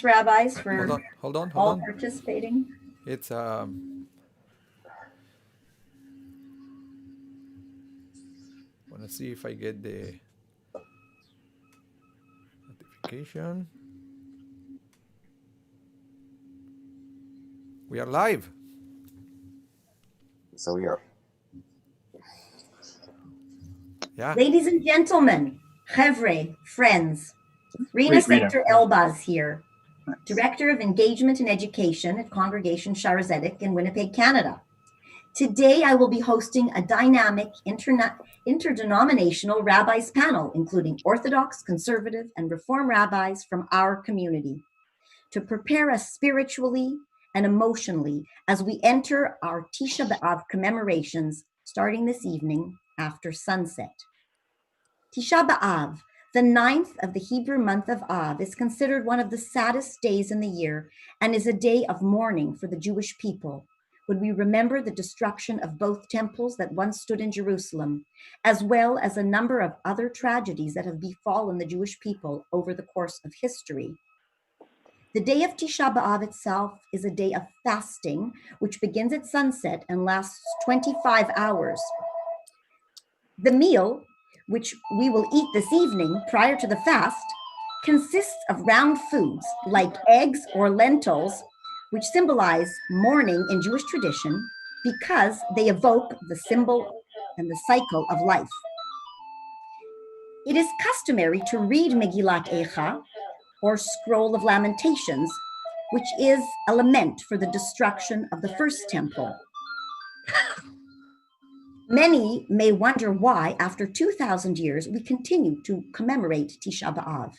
rabbis, for hold on. all participating. It's want to see if I get the notification. We are live. So we are. Yeah. Ladies and gentlemen, Chevre, friends, Rena Secter Elbaze here, Director of Engagement and Education at Congregation Shaarey Zedek in Winnipeg, Canada. Today, I will be hosting a dynamic interdenominational rabbis panel, including Orthodox, Conservative, and Reform rabbis from our community, to prepare us spiritually and emotionally as we enter our Tisha B'Av commemorations starting this evening after sunset. Tisha B'Av, the 9th of the Hebrew month of Av, is considered one of the saddest days in the year and is a day of mourning for the Jewish people, when we remember the destruction of both temples that once stood in Jerusalem, as well as a number of other tragedies that have befallen the Jewish people over the course of history. The day of Tisha B'Av itself is a day of fasting, which begins at sunset and lasts 25 hours. The meal, which we will eat this evening prior to the fast, consists of round foods like eggs or lentils, which symbolize mourning in Jewish tradition because they evoke the symbol and the cycle of life. It is customary to read Megillat Eicha, or Scroll of Lamentations, which is a lament for the destruction of the first temple. Many may wonder why, after 2,000 years, we continue to commemorate Tisha B'Av.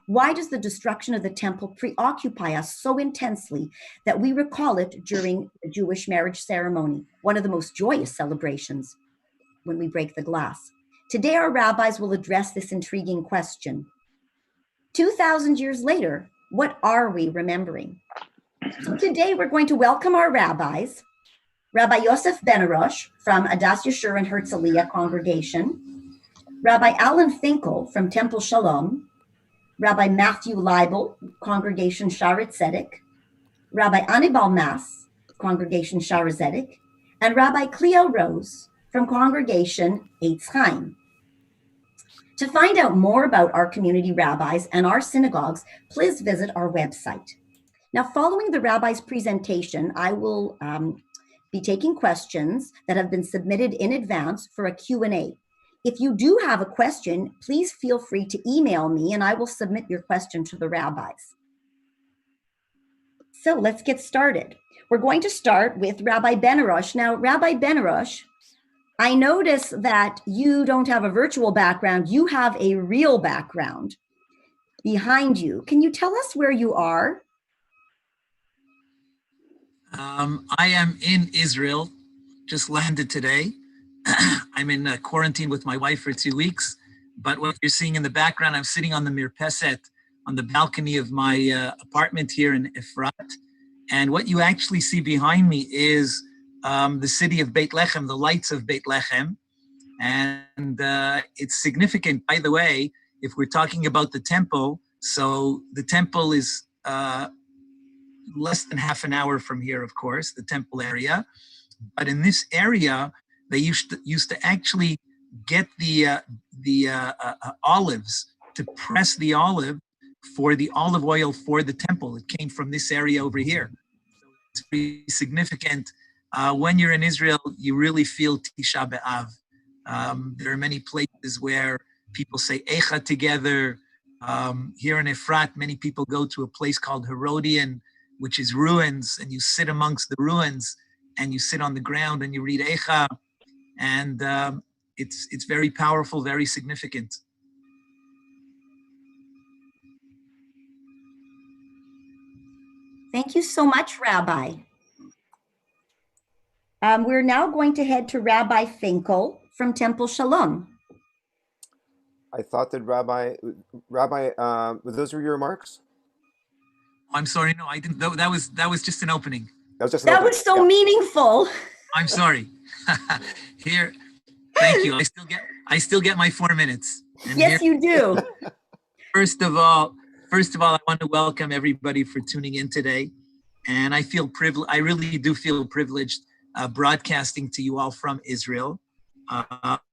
Why does the destruction of the temple preoccupy us so intensely that we recall it during the Jewish marriage ceremony, one of the most joyous celebrations when we break the glass? Today, our rabbis will address this intriguing question. 2,000 years later, what are we remembering? So today, we're going to welcome our rabbis, Rabbi Yosef Benarroch from Adas Yeshurun Herzlia congregation, Rabbi Allan Finkel from Temple Shalom, Rabbi Matthew Leibl, Congregation Shaarey Zedek, Rabbi Aníbal Mas, Congregation Shaarey Zedek, and Rabbi Kliel Rose from Congregation Chayim. To find out more about our community rabbis and our synagogues, please visit our website. Now, following the rabbi's presentation, I will be taking questions that have been submitted in advance for a Q&A. If you do have a question, please feel free to email me and I will submit your question to the rabbis. So let's get started. We're going to start with Rabbi Benarroch. Now, Rabbi Benarroch, I notice that you don't have a virtual background, you have a real background behind you. Can you tell us where you are? I am in Israel, just landed today. I'm in quarantine with my wife for 2 weeks, but what you're seeing in the background, I'm sitting on the mirpeset, on the balcony of my apartment here in Efrat. And what you actually see behind me is the city of Beit Lechem, the lights of Beit Lechem. And it's significant, by the way, if we're talking about the temple. So the temple is less than half an hour from here, of course, the temple area. But in this area, they used to actually get the olives, to press the olive for the olive oil for the temple. It came from this area over here. It's pretty significant. When you're in Israel, you really feel Tisha B'Av. There are many places where people say Eicha together. Here in Efrat, many people go to a place called Herodian, which is ruins, and you sit amongst the ruins, and you sit on the ground and you read Eicha, and it's very powerful, very significant. Thank you so much, Rabbi. We're now going to head to Rabbi Finkel from Temple Shalom. I thought that Rabbi, those were your remarks? I'm sorry, no, I didn't. That was just an opening. That was so meaningful. I'm sorry. Here, thank you. I still get my 4 minutes. And yes, you do. First of all, First of all, I want to welcome everybody for tuning in today. And I feel privileged, I really do feel privileged broadcasting to you all from Israel.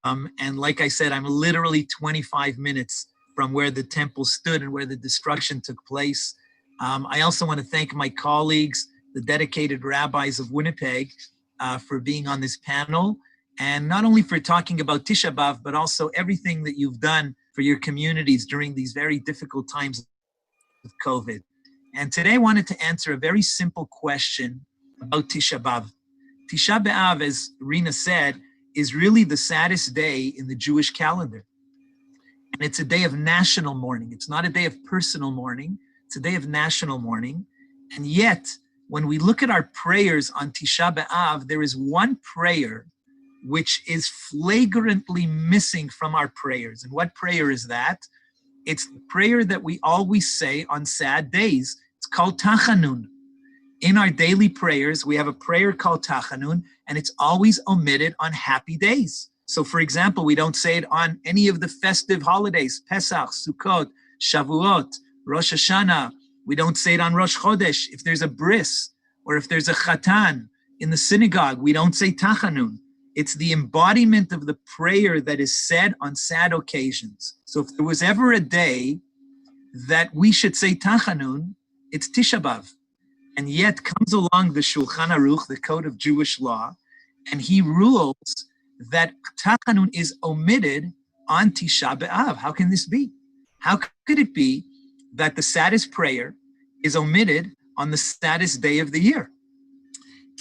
And like I said, I'm literally 25 minutes from where the temple stood and where the destruction took place. I also want to thank my colleagues, the dedicated rabbis of Winnipeg, for being on this panel. And not only for talking about Tisha B'Av, but also everything that you've done for your communities during these very difficult times of COVID. And today I wanted to answer a very simple question about Tisha B'Av. Tisha B'Av, as Rena said, is really the saddest day in the Jewish calendar. And it's a day of national mourning. It's not a day of personal mourning. It's a day of national mourning. And yet, when we look at our prayers on Tisha B'Av, there is one prayer which is flagrantly missing from our prayers. And what prayer is that? It's the prayer that we always say on sad days. It's called Tachanun. In our daily prayers, we have a prayer called Tachanun, and it's always omitted on happy days. So for example, we don't say it on any of the festive holidays, Pesach, Sukkot, Shavuot, Rosh Hashanah. We don't say it on Rosh Chodesh. If there's a bris, or if there's a chatan in the synagogue, we don't say Tachanun. It's the embodiment of the prayer that is said on sad occasions. So if there was ever a day that we should say Tachanun, it's Tisha B'Av. And yet comes along the Shulchan Aruch, the code of Jewish law, and he rules that Tachanun is omitted on Tisha B'Av. How can this be? How could it be that the saddest prayer is omitted on the saddest day of the year?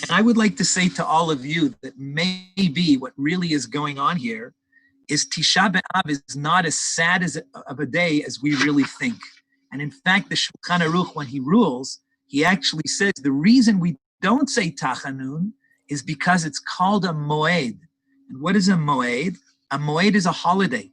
And I would like to say to all of you that maybe what really is going on here is Tisha B'Av is not as sad of a day as we really think. And in fact, the Shulchan Aruch, when he rules, he actually says the reason we don't say Tachanun is because it's called a moed. And what is a moed? A moed is a holiday.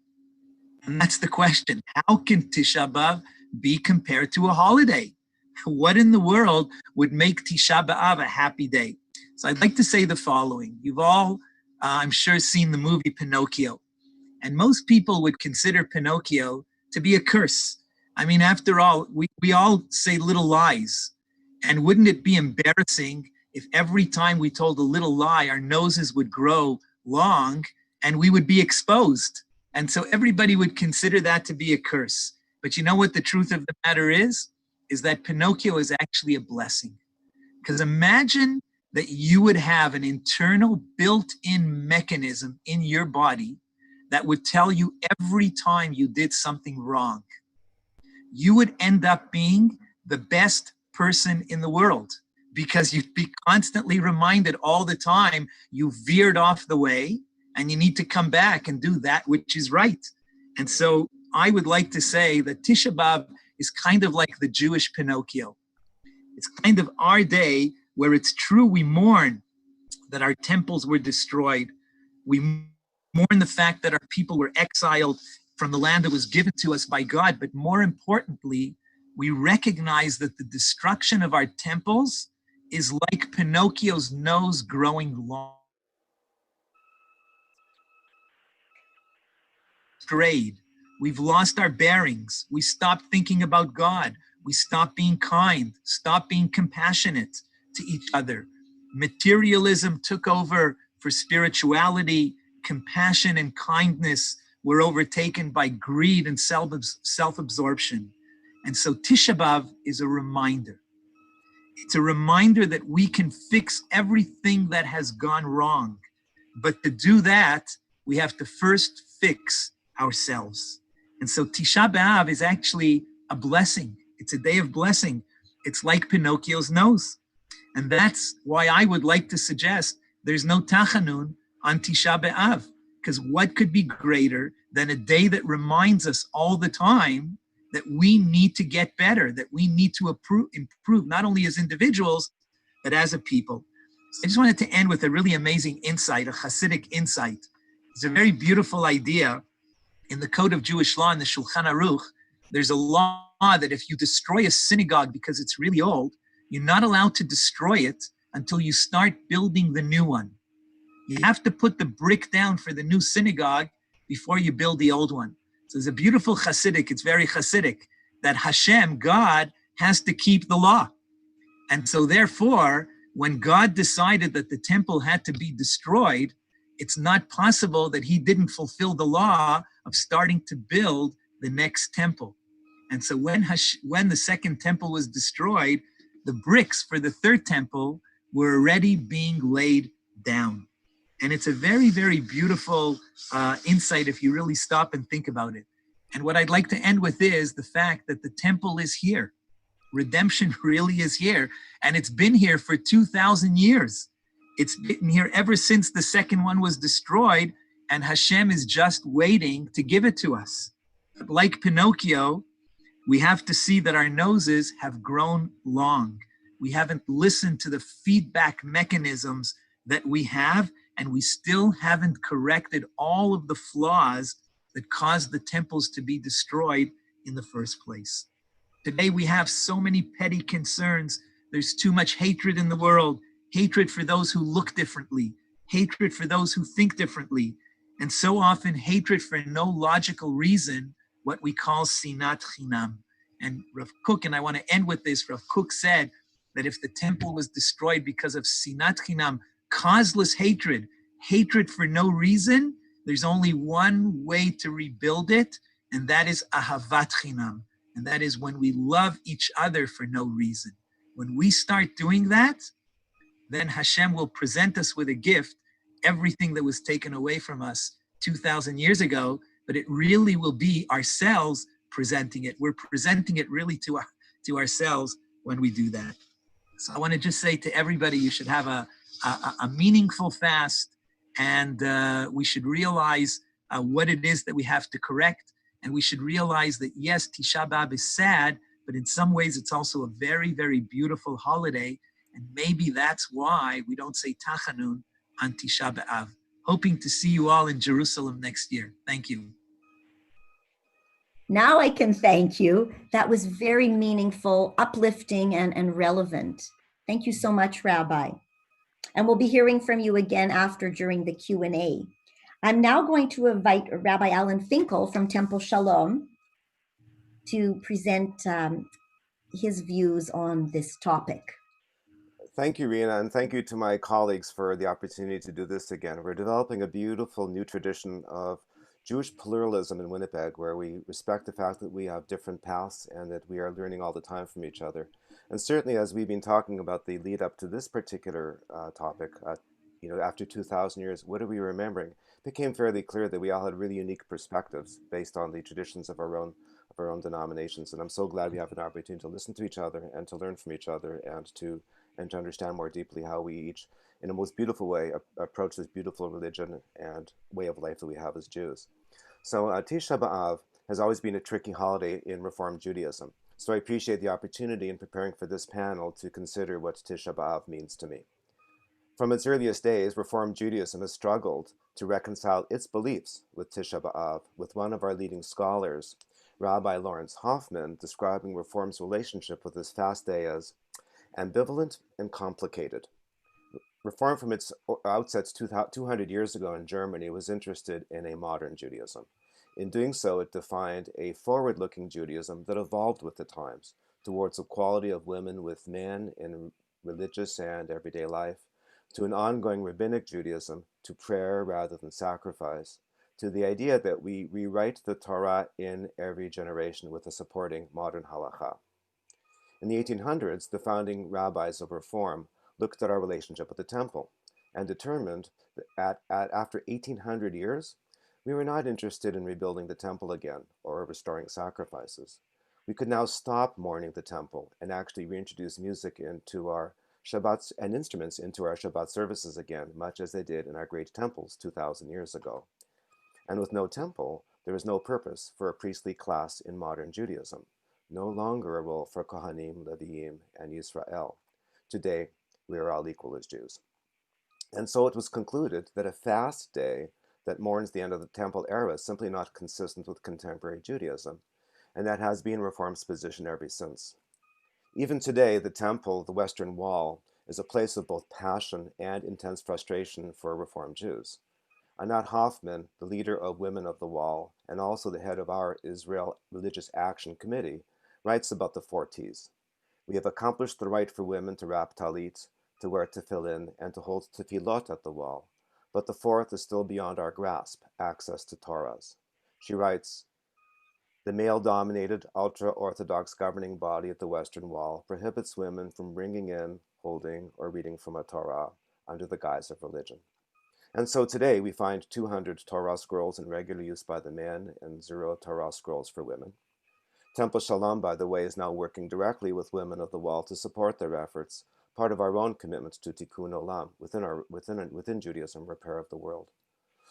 And that's the question. How can Tisha B'Av be compared to a holiday? What in the world would make Tisha B'Av a happy day? So I'd like to say the following. You've all, I'm sure, seen the movie Pinocchio. And most people would consider Pinocchio to be a curse. I mean, after all, we all say little lies. And wouldn't it be embarrassing if every time we told a little lie, our noses would grow long and we would be exposed? And so everybody would consider that to be a curse. But you know what the truth of the matter is that Pinocchio is actually a blessing. Because imagine that you would have an internal built-in mechanism in your body that would tell you every time you did something wrong. You would end up being the best person in the world because you'd be constantly reminded all the time you veered off the way and you need to come back and do that which is right. And so I would like to say that Tisha B'Av is kind of like the Jewish Pinocchio. It's kind of our day where it's true we mourn that our temples were destroyed. We mourn the fact that our people were exiled from the land that was given to us by God. But more importantly, we recognize that the destruction of our temples is like Pinocchio's nose growing long. Strayed. We've lost our bearings. We stopped thinking about God. We stopped being kind, stopped being compassionate to each other. Materialism took over for spirituality. Compassion and kindness were overtaken by greed and self-absorption. And so Tisha B'Av is a reminder. It's a reminder that we can fix everything that has gone wrong. But to do that, we have to first fix ourselves. And so Tisha B'Av is actually a blessing. It's a day of blessing. It's like Pinocchio's nose. And that's why I would like to suggest there's no Tachanun on Tisha B'Av. Because what could be greater than a day that reminds us all the time that we need to get better, that we need to improve not only as individuals, but as a people. So I just wanted to end with a really amazing insight, a Hasidic insight. It's a very beautiful idea. In the Code of Jewish Law, in the Shulchan Aruch, there's a law that if you destroy a synagogue because it's really old, you're not allowed to destroy it until you start building the new one. You have to put the brick down for the new synagogue before you build the old one. So there's a beautiful Hasidic, it's very Hasidic, that Hashem, God, has to keep the law. And so therefore, when God decided that the temple had to be destroyed, it's not possible that he didn't fulfill the law of starting to build the next temple. And so when the second temple was destroyed, the bricks for the third temple were already being laid down. And it's a very, very beautiful insight if you really stop and think about it. And what I'd like to end with is the fact that the temple is here. Redemption really is here. And it's been here for 2,000 years. It's been here ever since the second one was destroyed, and Hashem is just waiting to give it to us. Like Pinocchio, we have to see that our noses have grown long. We haven't listened to the feedback mechanisms that we have, and we still haven't corrected all of the flaws that caused the temples to be destroyed in the first place. Today we have so many petty concerns. There's too much hatred in the world, hatred for those who look differently, hatred for those who think differently, and so often hatred for no logical reason, what we call sinat chinam. And Rav Kook, and I want to end with this, Rav Kook said that if the temple was destroyed because of sinat chinam, causeless hatred, hatred for no reason, there's only one way to rebuild it, and that is ahavat chinam. And that is when we love each other for no reason. When we start doing that, then Hashem will present us with a gift, everything that was taken away from us 2,000 years ago, but it really will be ourselves presenting it. We're presenting it really to ourselves when we do that. So I want to just say to everybody, you should have a meaningful fast, and we should realize what it is that we have to correct. And we should realize that, yes, Tisha B'Av is sad, but in some ways it's also a very, very beautiful holiday. And maybe that's why we don't say Tachanun on Tisha B'Av. Hoping to see you all in Jerusalem next year. Thank you. Now I can thank you. That was very meaningful, uplifting, and relevant. Thank you so much, Rabbi. And we'll be hearing from you again during the Q&A. I'm now going to invite Rabbi Allan Finkel from Temple Shalom to present his views on this topic. Thank you, Rena, and thank you to my colleagues for the opportunity to do this again. We're developing a beautiful new tradition of Jewish pluralism in Winnipeg, where we respect the fact that we have different paths and that we are learning all the time from each other. And certainly, as we've been talking about the lead up to this particular topic, after 2,000 years, what are we remembering? It became fairly clear that we all had really unique perspectives based on the traditions of our own denominations. And I'm so glad we have an opportunity to listen to each other and to learn from each other and to understand more deeply how we each, in a most beautiful way, approach this beautiful religion and way of life that we have as Jews. So Tisha B'Av has always been a tricky holiday in Reform Judaism. So I appreciate the opportunity in preparing for this panel to consider what Tisha B'Av means to me. From its earliest days, Reform Judaism has struggled to reconcile its beliefs with Tisha B'Av, with one of our leading scholars, Rabbi Lawrence Hoffman, describing Reform's relationship with this fast day as ambivalent and complicated. Reform from its outsets 200 years ago in Germany was interested in a modern Judaism. In doing so, it defined a forward-looking Judaism that evolved with the times towards equality of women with men in religious and everyday life, to an ongoing rabbinic Judaism, to prayer rather than sacrifice, to the idea that we rewrite the Torah in every generation with a supporting modern halacha. In the 1800s, the founding rabbis of Reform looked at our relationship with the temple and determined that after 1800 years, we were not interested in rebuilding the temple again or restoring sacrifices. We could now stop mourning the temple and actually reintroduce music into our Shabbat and instruments into our Shabbat services again, much as they did in our great temples 2,000 years ago. And with no temple, there is no purpose for a priestly class in modern Judaism. No longer a role for Kohanim, Leviim, and Yisrael. Today, we are all equal as Jews. And so it was concluded that a fast day that mourns the end of the temple era is simply not consistent with contemporary Judaism, and that has been Reform's position ever since. Even today, the temple, the Western Wall, is a place of both passion and intense frustration for Reform Jews. Anat Hoffman, the leader of Women of the Wall, and also the head of our Israel Religious Action Committee, writes about the 4 T's. We have accomplished the right for women to wrap talit, to wear tefillin, and to hold tefillot at the wall. But the 4th is still beyond our grasp, access to Torahs. She writes, the male-dominated, ultra-Orthodox governing body at the Western Wall prohibits women from bringing in, holding, or reading from a Torah under the guise of religion. And so today we find 200 Torah scrolls in regular use by the men and 0 Torah scrolls for women. Temple Shalom, by the way, is now working directly with women of the wall to support their efforts, part of our own commitment to Tikkun Olam, within Judaism, repair of the world.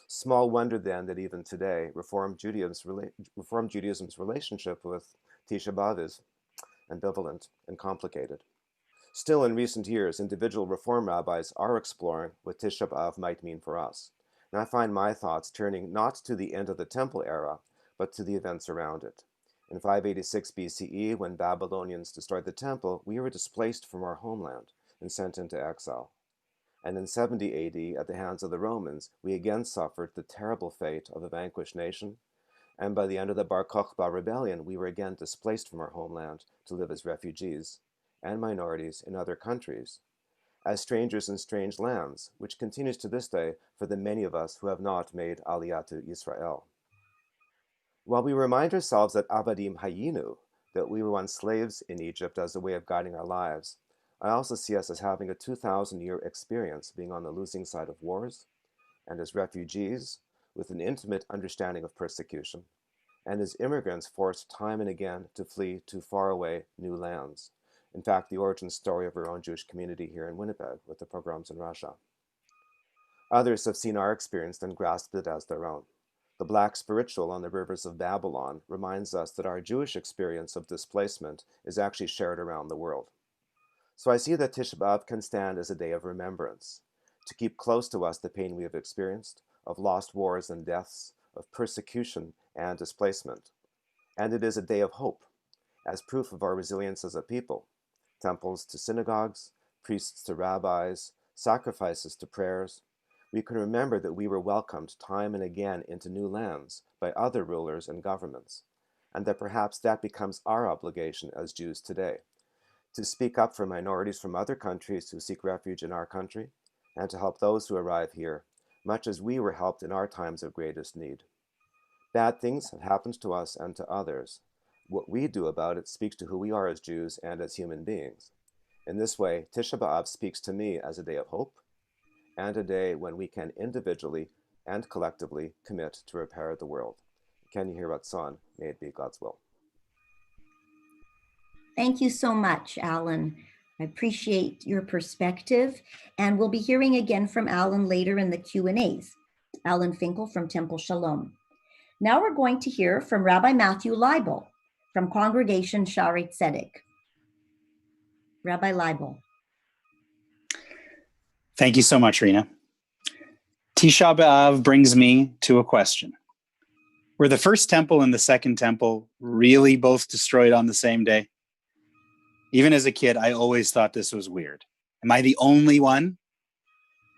Small wonder then that even today, Reform Judaism's relationship with Tisha B'Av is ambivalent and complicated. Still, in recent years, individual Reform rabbis are exploring what Tisha B'Av might mean for us. And I find my thoughts turning not to the end of the Temple era, but to the events around it. In 586 BCE, when Babylonians destroyed the Temple, we were displaced from our homeland and sent into exile. And in 70 AD, at the hands of the Romans, we again suffered the terrible fate of a vanquished nation. And by the end of the Bar Kokhba rebellion, we were again displaced from our homeland to live as refugees and minorities in other countries, as strangers in strange lands, which continues to this day for the many of us who have not made Aliyah to Israel. While we remind ourselves that Avadim Hayinu, that we were once slaves in Egypt as a way of guiding our lives, I also see us as having a 2,000-year experience being on the losing side of wars, and as refugees with an intimate understanding of persecution, and as immigrants forced time and again to flee to faraway new lands. In fact, the origin story of our own Jewish community here in Winnipeg with the pogroms in Russia. Others have seen our experience and grasped it as their own. The Black spiritual on the rivers of Babylon reminds us that our Jewish experience of displacement is actually shared around the world. So I see that Tisha B'Av can stand as a day of remembrance, to keep close to us the pain we have experienced, of lost wars and deaths, of persecution and displacement. And it is a day of hope, as proof of our resilience as a people. Temples to synagogues, priests to rabbis, sacrifices to prayers. We can remember that we were welcomed time and again into new lands by other rulers and governments, and that perhaps that becomes our obligation as Jews today, to speak up for minorities from other countries who seek refuge in our country, and to help those who arrive here, much as we were helped in our times of greatest need. Bad things have happened to us and to others. What we do about it speaks to who we are as Jews and as human beings. In this way, Tisha B'Av speaks to me as a day of hope, and a day when we can individually and collectively commit to repair the world. Can you hear what's on? May it be God's will. Thank you so much, Allan. I appreciate your perspective, and we'll be hearing again from Allan later in the Q&As. Allan Finkel from Temple Shalom. Now we're going to hear from Rabbi Matthew Leibl from Congregation Shaarey Zedek. Rabbi Leibl. Thank you so much, Rena. Tisha B'Av brings me to a question. Were the first temple and the second temple really both destroyed on the same day? Even as a kid, I always thought this was weird. Am I the only one?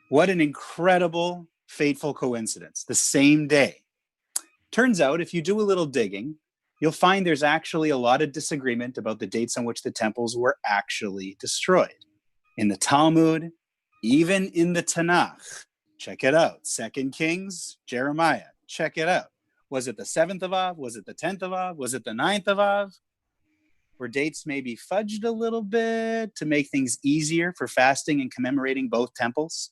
What an incredible, fateful coincidence. The same day. Turns out, if you do a little digging, you'll find there's actually a lot of disagreement about the dates on which the temples were actually destroyed. In the Talmud, even in the Tanakh, check it out. 2 Kings, Jeremiah, check it out. Was it the 7th of Av? Was it the 10th of Av? Was it the 9th of Av? Were dates maybe fudged a little bit to make things easier for fasting and commemorating both temples?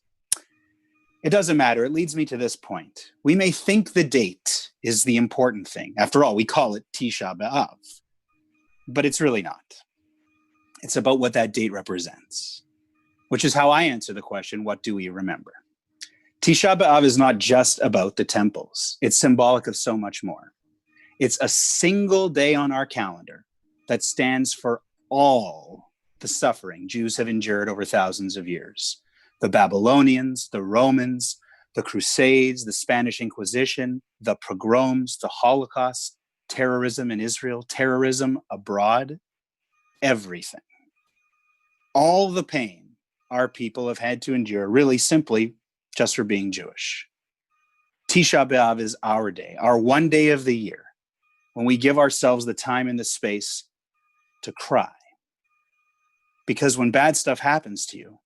It doesn't matter. It leads me to this point. We may think the date is the important thing. After all, we call it Tisha B'Av. But it's really not. It's about what that date represents, which is how I answer the question, what do we remember? Tisha B'Av is not just about the temples. It's symbolic of so much more. It's a single day on our calendar that stands for all the suffering Jews have endured over thousands of years. The Babylonians, the Romans, the Crusades, the Spanish Inquisition, the pogroms, the Holocaust, terrorism in Israel, terrorism abroad, everything. All the pain our people have had to endure, really simply just for being Jewish. Tisha B'Av is our day, our one day of the year, when we give ourselves the time and the space to cry. Because when bad stuff happens to you,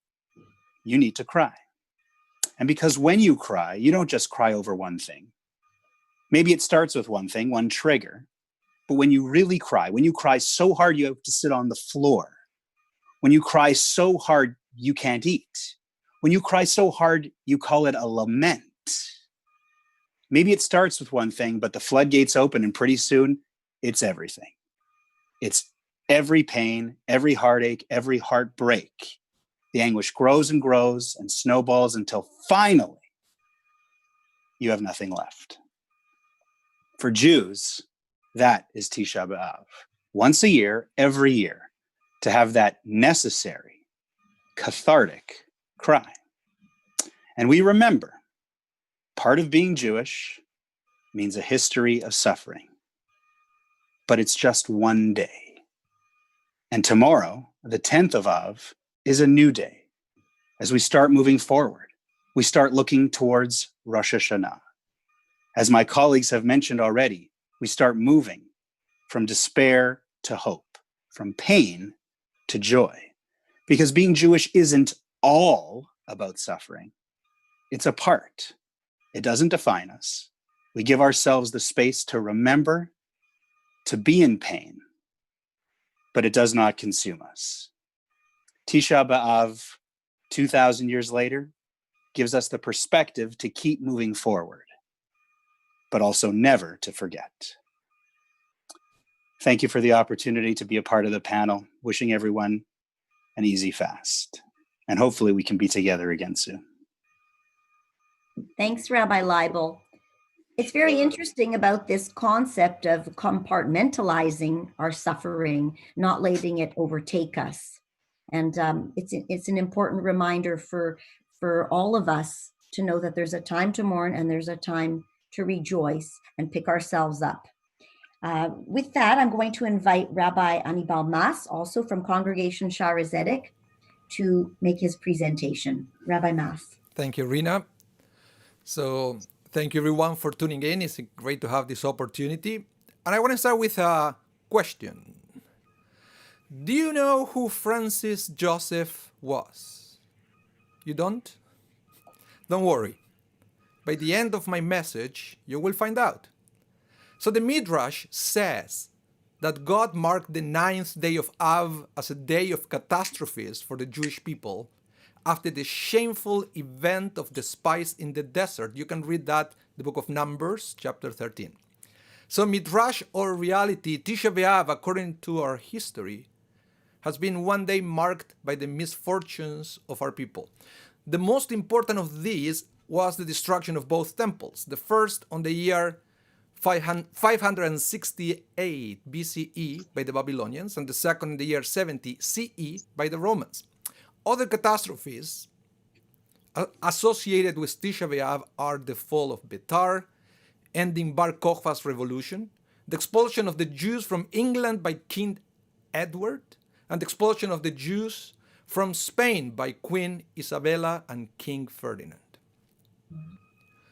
you need to cry. And because when you cry, you don't just cry over one thing. Maybe it starts with one thing, one trigger. But when you really cry, when you cry so hard you have to sit on the floor, when you cry so hard you can't eat, when you cry so hard you call it a lament. Maybe it starts with one thing, but the floodgates open and pretty soon it's everything. It's every pain, every heartache, every heartbreak. The anguish grows and grows and snowballs until finally you have nothing left. For Jews, that is Tisha B'Av. Once a year, every year, to have that necessary, cathartic cry. And we remember, part of being Jewish means a history of suffering. But it's just one day. And tomorrow, the 10th of Av, is a new day. As we start moving forward, we start looking towards Rosh Hashanah. As my colleagues have mentioned already, we start moving from despair to hope, from pain to joy. Because being Jewish isn't all about suffering. It's a part. It doesn't define us. We give ourselves the space to remember, to be in pain, but it does not consume us. Tisha B'Av, 2,000 years later, gives us the perspective to keep moving forward, but also never to forget. Thank you for the opportunity to be a part of the panel. Wishing everyone an easy fast. And hopefully we can be together again soon. Thanks, Rabbi Leibl. It's very interesting about this concept of compartmentalizing our suffering, not letting it overtake us. And it's an important reminder for all of us to know that there's a time to mourn and there's a time to rejoice and pick ourselves up. With that, I'm going to invite Rabbi Aníbal Mas, also from Congregation Shaarey Zedek, to make his presentation. Rabbi Mas. Thank you, Rena. So thank you, everyone, for tuning in. It's great to have this opportunity. And I want to start with a question. Do you know who Francis Joseph was? You don't? Don't worry. By the end of my message, you will find out. So the Midrash says that God marked the 9th day of Av as a day of catastrophes for the Jewish people after the shameful event of the spies in the desert. You can read that in the book of Numbers, chapter 13. So Midrash, or reality, Tisha B'Av, according to our history, has been one day marked by the misfortunes of our people. The most important of these was the destruction of both temples. The first on the year 568 BCE by the Babylonians, and the second in the year 70 CE by the Romans. Other catastrophes associated with Tisha B'Av are the fall of Betar, ending Bar Kokhba's revolution, the expulsion of the Jews from England by King Edward, and the expulsion of the Jews from Spain by Queen Isabella and King Ferdinand.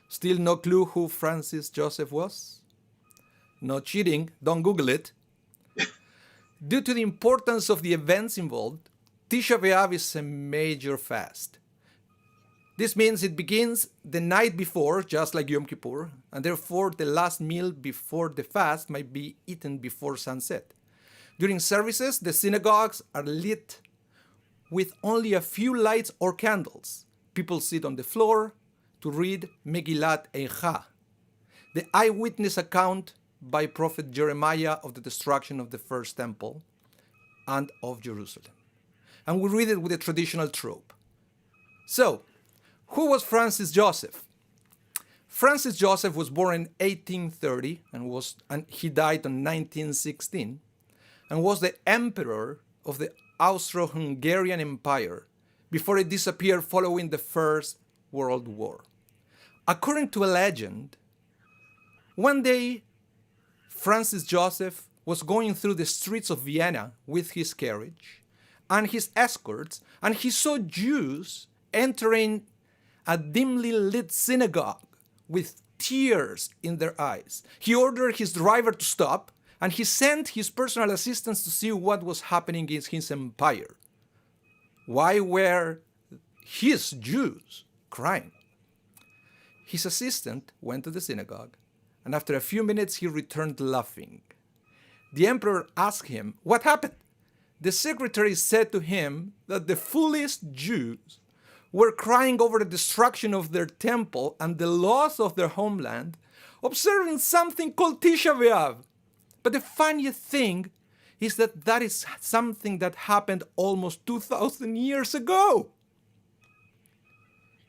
Still no clue who Francis Joseph was? No cheating, don't Google it. Due to the importance of the events involved, Tisha B'Av is a major fast. This means it begins the night before, just like Yom Kippur, and therefore the last meal before the fast might be eaten before sunset. During services, the synagogues are lit with only a few lights or candles. People sit on the floor to read Megillat Eicha, the eyewitness account by Prophet Jeremiah of the destruction of the first temple and of Jerusalem. And we read it with a traditional trope. So, who was Francis Joseph? Francis Joseph was born in 1830 and he died in 1916 and was the emperor of the Austro-Hungarian Empire before it disappeared following the First World War. According to a legend, one day Francis Joseph was going through the streets of Vienna with his carriage and his escorts, and he saw Jews entering a dimly lit synagogue with tears in their eyes. He ordered his driver to stop, and he sent his personal assistants to see what was happening in his empire. Why were his Jews crying? His assistant went to the synagogue, and after a few minutes he returned laughing. The emperor asked him, "What happened?" The secretary said to him that the foolish Jews were crying over the destruction of their temple and the loss of their homeland, observing something called Tisha B'Av. But the funniest thing is that that is something that happened almost 2,000 years ago.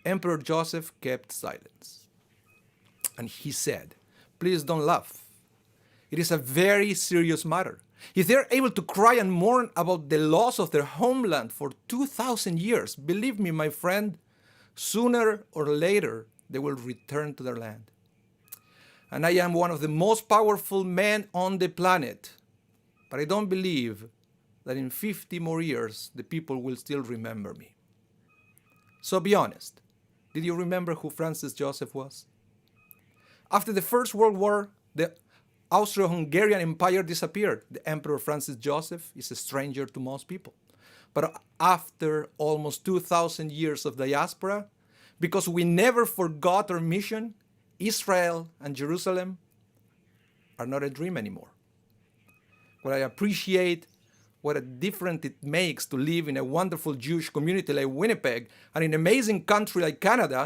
Emperor Joseph kept silence. And he said, "Please don't laugh. It is a very serious matter. If they're able to cry and mourn about the loss of their homeland for 2,000 years, believe me, my friend, sooner or later they will return to their land. And I am one of the most powerful men on the planet. But I don't believe that in 50 more years the people will still remember me." So be honest. Did you remember who Francis Joseph was? After the First World War, the Austro-Hungarian Empire disappeared. The Emperor Francis Joseph is a stranger to most people. But after almost 2,000 years of diaspora, because we never forgot our mission, Israel and Jerusalem are not a dream anymore. What I appreciate, what a difference it makes to live in a wonderful Jewish community like Winnipeg and in an amazing country like Canada,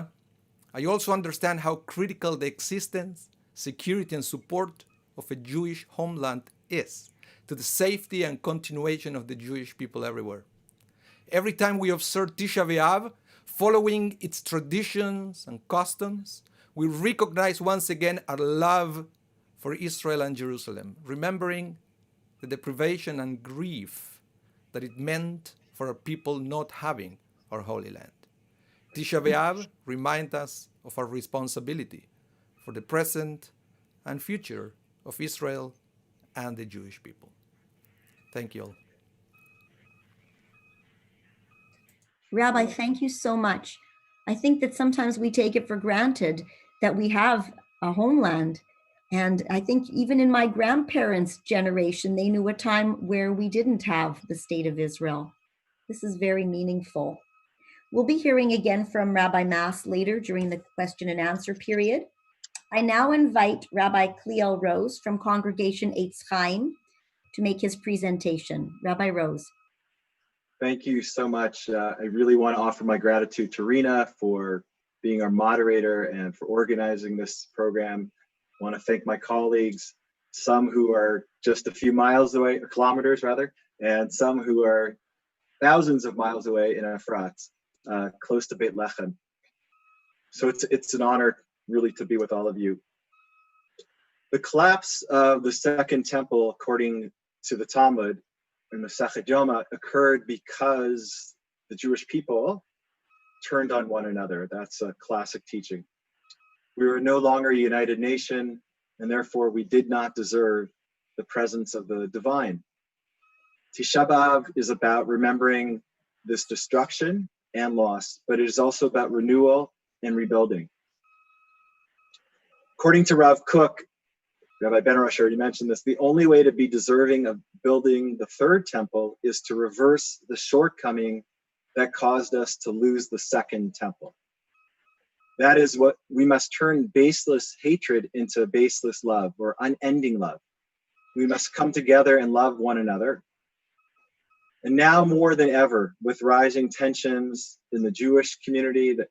I also understand how critical the existence, security, and support of a Jewish homeland is to the safety and continuation of the Jewish people everywhere. Every time we observe Tisha B'Av, following its traditions and customs, we recognize once again our love for Israel and Jerusalem, remembering the deprivation and grief that it meant for our people not having our Holy Land. Tisha B'Av reminds us of our responsibility for the present and future of Israel and the Jewish people. Thank you all. Rabbi, thank you so much. I think that sometimes we take it for granted that we have a homeland. And I think even in my grandparents' generation, they knew a time where we didn't have the state of Israel. This is very meaningful. We'll be hearing again from Rabbi Mass later during the question and answer period. I now invite Rabbi Kliel Rose from Congregation Eitz Chaim to make his presentation. Rabbi Rose. Thank you so much. I really want to offer my gratitude to Rena for being our moderator and for organizing this program. I want to thank my colleagues, some who are just a few miles away, or kilometers rather, and some who are thousands of miles away in Efrat, close to Beit Lechem. So it's an honor really to be with all of you. The collapse of the Second Temple, according to the Talmud in the Masechet Yoma, occurred because the Jewish people turned on one another. That's a classic teaching. We were no longer a united nation, and therefore we did not deserve the presence of the divine. Tisha B'Av is about remembering this destruction and loss, but it is also about renewal and rebuilding. According to Rav Kook, Rabbi Benarroch already mentioned this, the only way to be deserving of building the third temple is to reverse the shortcoming that caused us to lose the second temple. That is what we must turn baseless hatred into baseless love, or unending love. We must come together and love one another. And now more than ever, with rising tensions in the Jewish community, that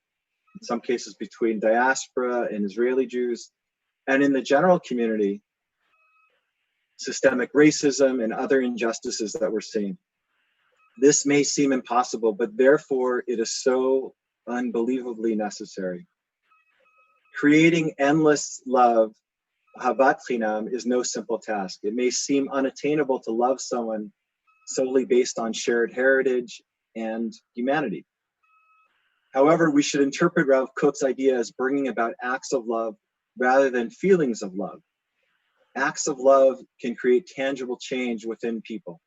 in some cases between diaspora and Israeli Jews, and in the general community, systemic racism and other injustices that we're seeing. This may seem impossible, but therefore it is so unbelievably necessary. Creating endless love, Ahavat Chinam, is no simple task. It may seem unattainable to love someone solely based on shared heritage and humanity. However, we should interpret Rav Kook's idea as bringing about acts of love rather than feelings of love. Acts of love can create tangible change within people.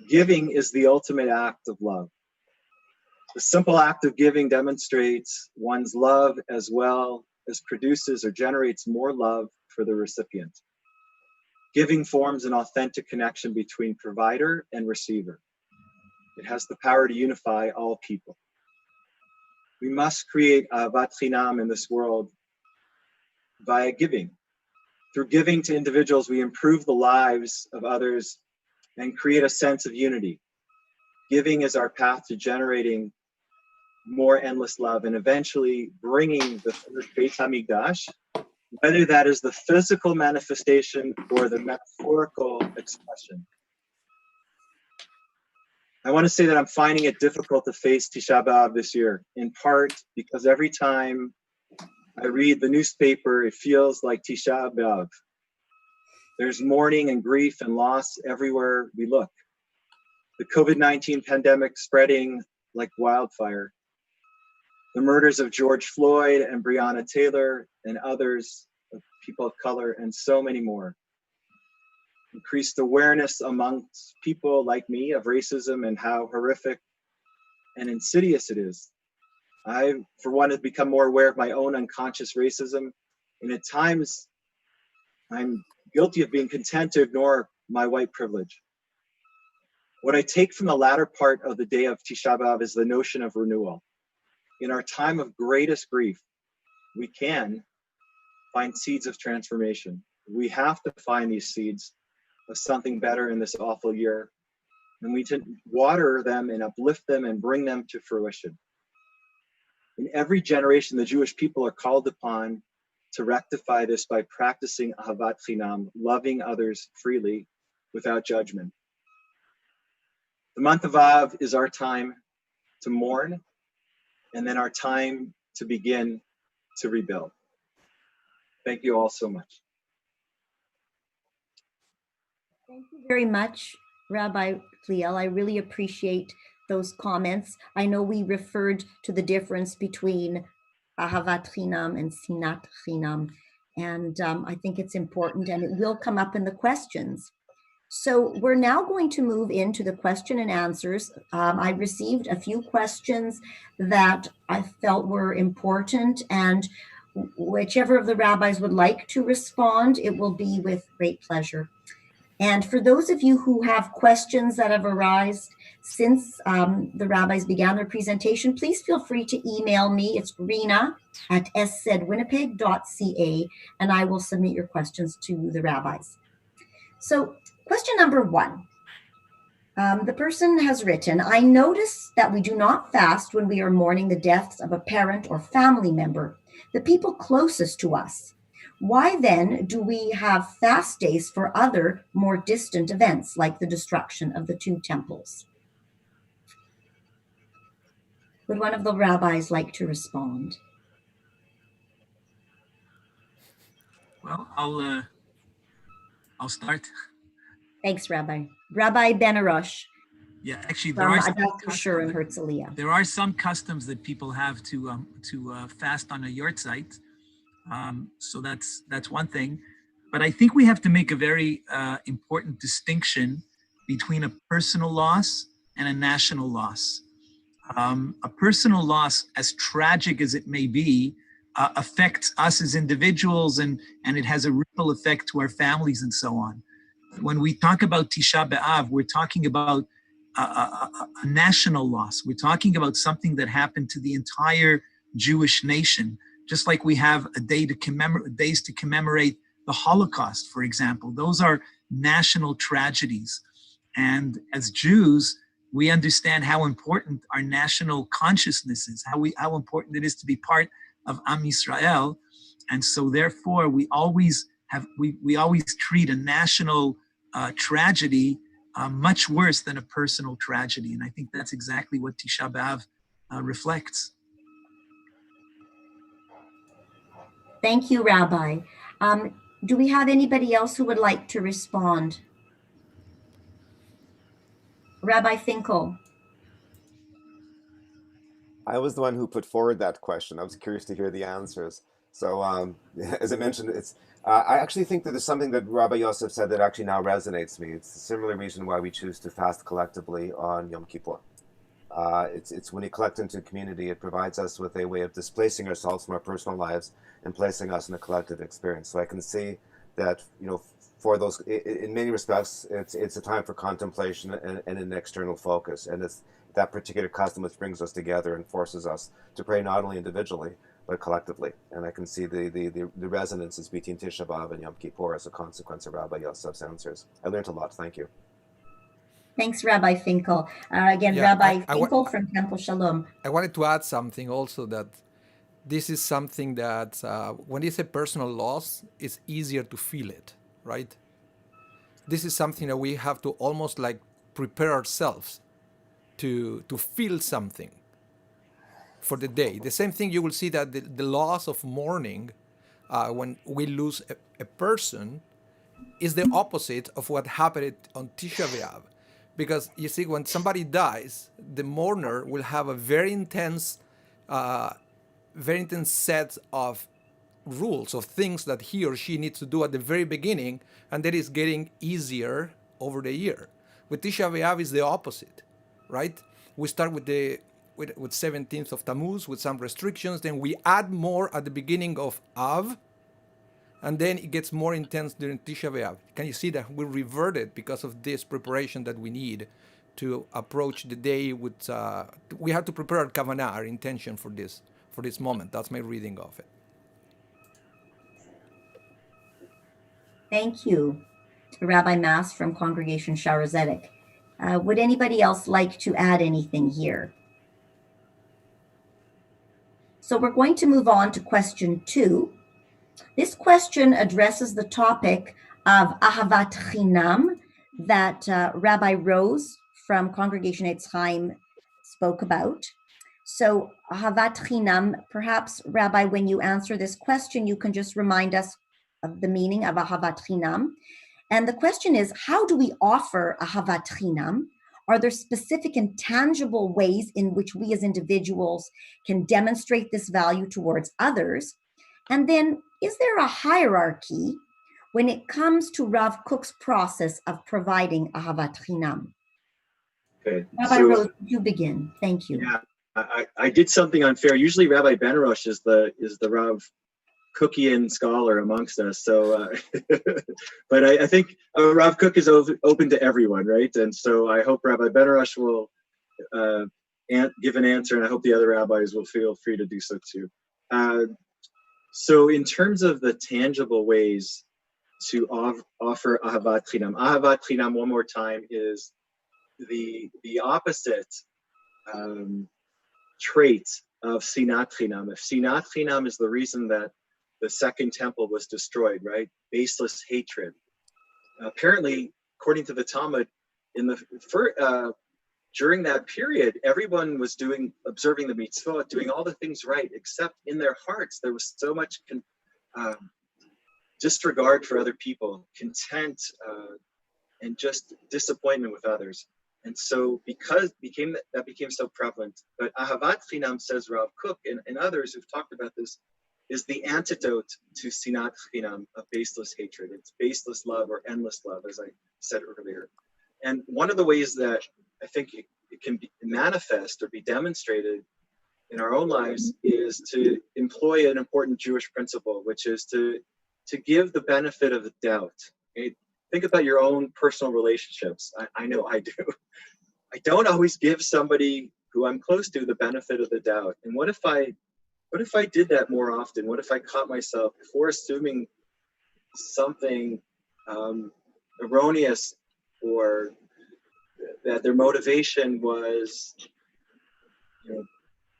Giving is the ultimate act of love. The simple act of giving demonstrates one's love as well as produces or generates more love for the recipient. Giving forms an authentic connection between provider and receiver. It has the power to unify all people. We must create ahavat chinam in this world via giving. Through giving to individuals, we improve the lives of others and create a sense of unity. Giving is our path to generating more endless love and eventually bringing the third Beit HaMikdash, whether that is the physical manifestation or the metaphorical expression. I want to say that I'm finding it difficult to face Tisha B'Av this year, in part because every time I read the newspaper, it feels like Tisha B'Av. There's mourning and grief and loss everywhere we look. The COVID-19 pandemic spreading like wildfire. The murders of George Floyd and Breonna Taylor and others, of people of color, and so many more. Increased awareness amongst people like me of racism and how horrific and insidious it is. I, for one, have become more aware of my own unconscious racism, and at times I'm guilty of being content to ignore my white privilege. What I take from the latter part of the day of Tisha B'Av is the notion of renewal. In our time of greatest grief, we can find seeds of transformation. We have to find these seeds of something better in this awful year, and we can water them and uplift them and bring them to fruition. In every generation, the Jewish people are called upon to rectify this by practicing ahavat chinam, loving others freely without judgment. The month of Av is our time to mourn, and then our time to begin to rebuild. Thank you all so much. Thank you very much, Rabbi Kliel. I really appreciate those comments. I know we referred to the difference between ahavat chinam and sinat chinam, and I think it's important, and it will come up in the questions. So we're now going to move into the question and answers. I received a few questions that I felt were important, and whichever of the rabbis would like to respond, it will be with great pleasure. And for those of you who have questions that have arisen since the rabbis began their presentation, please feel free to email me. It's Rena at szedwinnipeg.ca, and I will submit your questions to the rabbis. So question number 1. The person has written, I notice that we do not fast when we are mourning the deaths of a parent or family member, the people closest to us. Why then do we have fast days for other more distant events like the destruction of the 2 temples? Would one of the rabbis like to respond? Well, I'll start. Thanks, Rabbi. Rabbi Benarroch. Yeah, actually, there are Yeshurun, Herzlia. There are some customs that people have to fast on a yahrzeit. So that's one thing. But I think we have to make a very important distinction between a personal loss and a national loss. A personal loss, as tragic as it may be, affects us as individuals, and it has a ripple effect to our families and so on. When we talk about Tisha B'Av, we're talking about a national loss. We're talking about something that happened to the entire Jewish nation. Just like we have a day to days to commemorate the Holocaust, for example. Those are national tragedies. And as Jews, we understand how important our national consciousness is, how important it is to be part of Am Yisrael. And so therefore, we always treat a national tragedy much worse than a personal tragedy. And I think that's exactly what Tisha B'Av reflects. Thank you, Rabbi. Do we have anybody else who would like to respond? Rabbi Finkel. I was the one who put forward that question. I was curious to hear the answers. So as I mentioned, I actually think that there's something that Rabbi Yosef said that actually now resonates with me. It's a similar reason why we choose to fast collectively on Yom Kippur. It's when we collect into community, it provides us with a way of displacing ourselves from our personal lives and placing us in a collective experience. So I can see that, for those, in many respects, it's a time for contemplation and an external focus. And it's that particular custom which brings us together and forces us to pray not only individually, but collectively. And I can see the resonances between Tisha B'Av and Yom Kippur as a consequence of Rabbi Yosef's answers. I learned a lot. Thank you. Thanks, Rabbi Finkel. Again, Yeah, Rabbi Finkel from Temple Shalom. I wanted to add something also, that this is something that when it's a personal loss, it's easier to feel it, right? This is something that we have to almost like prepare ourselves to feel something for the day. The same thing you will see that the loss of mourning, when we lose a person, is the opposite of what happened on Tisha B'Av. Because you see, when somebody dies, the mourner will have a very intense set of rules, of things that he or she needs to do at the very beginning, and that is getting easier over the year. With Tisha B'Av is the opposite, right? We start with 17th of Tammuz with some restrictions, then we add more at the beginning of Av, and then it gets more intense during Tisha B'Av. Can you see that we reverted because of this preparation that we need to approach the day with? We have to prepare our kavanah, our intention for this moment. That's my reading of it. Thank you, Rabbi Mass from Congregation Shaarey Zedek. Would anybody else like to add anything here? So we're going to move on to question 2. This question addresses the topic of Ahavat Chinam that Rabbi Rose from Congregation Chayim spoke about. So Ahavat Chinam, perhaps, Rabbi, when you answer this question, you can just remind us of the meaning of Ahavat Chinam. And the question is, how do we offer Ahavat Chinam? Are there specific and tangible ways in which we as individuals can demonstrate this value towards others? And then, is there a hierarchy when it comes to Rav Kook's process of providing Ahavat Chinam? Okay. Rabbi Rose, you begin. Thank you. Yeah, I did something unfair. Usually Rabbi Benarroch is the Rav Kookian scholar amongst us. So, but I think Rav Kook is open to everyone, right? And so I hope Rabbi Benarroch will give an answer, and I hope the other rabbis will feel free to do so too. So in terms of the tangible ways to offer Ahavat Chinam, one more time, is the opposite trait of Sinat Chinam. If Sinat Chinam is the reason that the second temple was destroyed, right? Baseless hatred. Apparently, according to the Talmud, during that period, everyone was observing the mitzvot, doing all the things right, except in their hearts there was so much disregard for other people, content, and just disappointment with others. And so, because that became so prevalent, but Ahavat Chinam, says Rav Kook and others who've talked about this, is the antidote to Sinat Chinam, of baseless hatred. It's baseless love or endless love, as I said earlier. And one of the ways that I think it can be manifest or be demonstrated in our own lives is to employ an important Jewish principle, which is to give the benefit of the doubt. Okay? Think about your own personal relationships. I know I do. I don't always give somebody who I'm close to the benefit of the doubt. And what if I did that more often? What if I caught myself before assuming something erroneous, or that their motivation was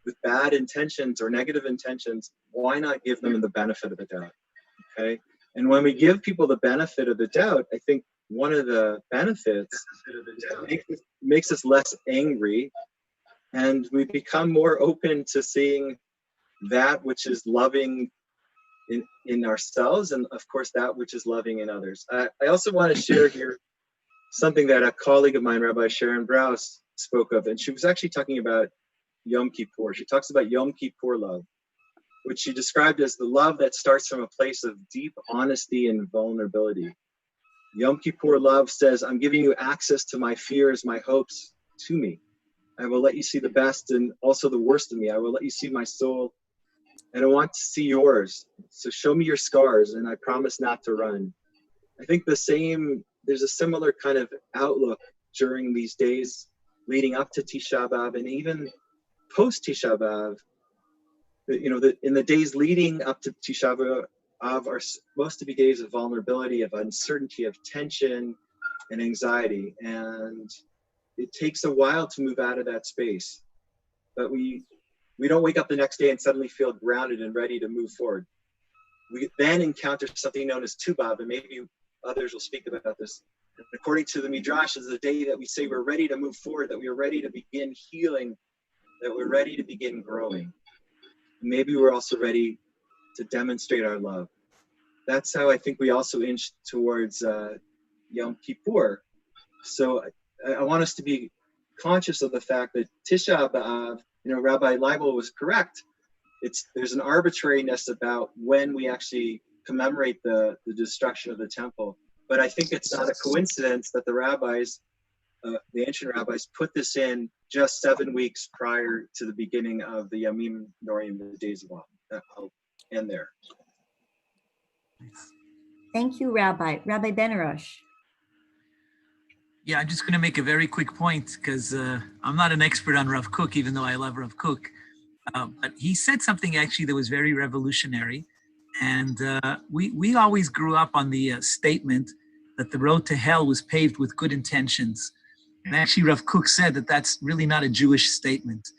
with bad intentions or negative intentions? Why not give them the benefit of the doubt? Okay. And when we give people the benefit of the doubt, I think one of the benefits makes us less angry, and we become more open to seeing that which is loving in ourselves, and of course that which is loving in others. I also want to share here something that a colleague of mine, Rabbi Sharon Brous, spoke of, and she was actually talking about Yom Kippur. She talks about Yom Kippur love, which she described as the love that starts from a place of deep honesty and vulnerability. Yom Kippur love says, I'm giving you access to my fears, my hopes, to me. I will let you see the best and also the worst of me. I will let you see my soul, and I want to see yours. So show me your scars, and I promise not to run. I think there's a similar kind of outlook during these days leading up to Tisha B'Av and even post Tisha B'Av. In the days leading up to Tisha B'Av are supposed to be days of vulnerability, of uncertainty, of tension and anxiety. And it takes a while to move out of that space. But we don't wake up the next day and suddenly feel grounded and ready to move forward. We then encounter something known as Tu B'Av, and maybe others will speak about this. And according to the Midrash, is the day that we say we're ready to move forward, that we are ready to begin healing, that we're ready to begin growing. Maybe we're also ready to demonstrate our love. That's how I think we also inch towards Yom Kippur. So I want us to be conscious of the fact that Tisha B'Av, Rabbi Leibl was correct. There's an arbitrariness about when we actually commemorate the destruction of the temple. But I think it's not a coincidence that the rabbis, the ancient rabbis, put this in just 7 weeks prior to the beginning of the Yamim Norim, the days of awe. I'll end there. Thank you, Rabbi. Rabbi Benarroch. Yeah, I'm just going to make a very quick point because I'm not an expert on Rav Kook, even though I love Rav Kook. But he said something actually that was very revolutionary. And we always grew up on the statement that the road to hell was paved with good intentions. And actually, Rav Kook said that that's really not a Jewish statement,